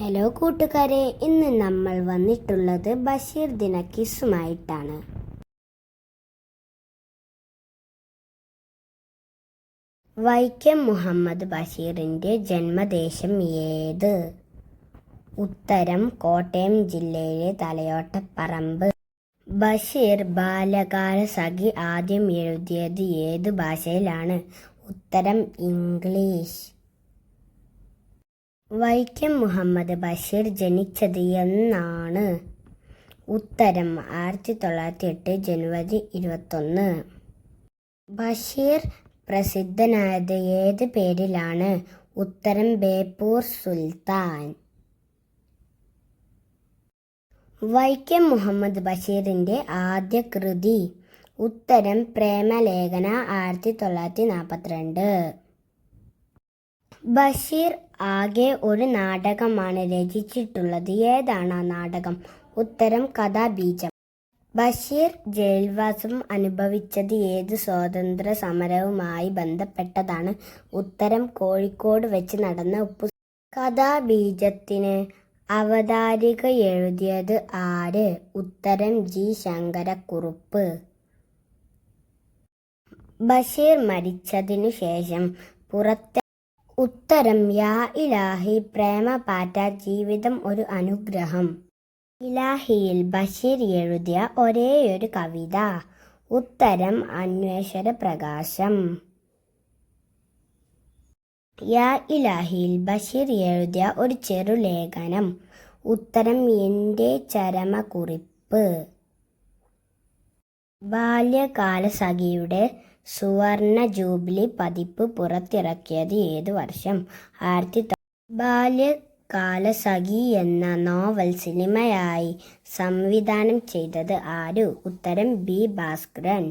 Hello കൂട്ടുകാരെ, ഇന്ന് നമ്മൾ വന്നിട്ടുള്ളത് ബഷീർ ദിന ക്വിസുമായിട്ടാണ്. വൈക്കം മുഹമ്മദ് ബഷീറിന്റെ ജന്മദേശം ഏത്? ഉത്തരം കോട്ടയം ജില്ലയിലെ തലയോട്ടപ്പറമ്പ്. ബഷീർ ബാല്യകാല സഖി ആദ്യം എഴുതിയത് ഏത് ഭാഷയിലാണ്? ഉത്തരം ഇംഗ്ലീഷ്. വൈക്കം മുഹമ്മദ് ബഷീർ ജനിച്ചത് എന്നാണ്? ഉത്തരം 1908 ജനുവരി 21. ബഷീർ പ്രസിദ്ധനായത് ഏത് പേരിലാണ്? ഉത്തരം ബേപ്പൂർ സുൽത്താൻ. വൈക്കം മുഹമ്മദ് ബഷീറിന്റെ ആദ്യ കൃതി? ഉത്തരം പ്രേമലേഖന 1942. ബഷീർ ആകെ ഒരു നാടകമാണ് രചിച്ചിട്ടുള്ളത്. ഏതാണ് ആ നാടകം? ഉത്തരം കഥാബീജം. ബഷീർ ജയിൽവാസം അനുഭവിച്ചത് ഏത് സ്വാതന്ത്ര്യ സമരവുമായി ബന്ധപ്പെട്ടതാണ്? ഉത്തരം കോഴിക്കോട് വെച്ച് നടന്ന ഉപ്പു. കഥാബീജത്തിന് അവതാരിക എഴുതിയത് ആര്? ഉത്തരം ജി ശങ്കരക്കുറുപ്പ്. ബഷീർ മരിച്ചതിനു ശേഷം പുറത്തെ. ഉത്തരം യാ ഇലാഹി പ്രേമപാറ്റ ജീവിതം ഒരു അനുഗ്രഹം. ഇലാഹിയിൽ ബഷീർ എഴുതിയ ഒരേയൊരു കവിത? ഉത്തരം അന്വേഷണ പ്രകാശം. യാ ഇലാഹിയിൽ ബഷീർ എഴുതിയ ഒരു ചെറുലേഖനം? ഉത്തരം എൻ്റെ ചരമക്കുറിപ്പ്. ബാല്യകാലസഖിയുടെ സുവർണ ജൂബിലി പതിപ്പ് പുറത്തിറക്കിയത് ഏത് വർഷം? ബാല്യകാലസഖി എന്ന നോവൽ സിനിമയായി സംവിധാനം ചെയ്തത് ആര്? ഉത്തരം ബി ഭാസ്കരൻ.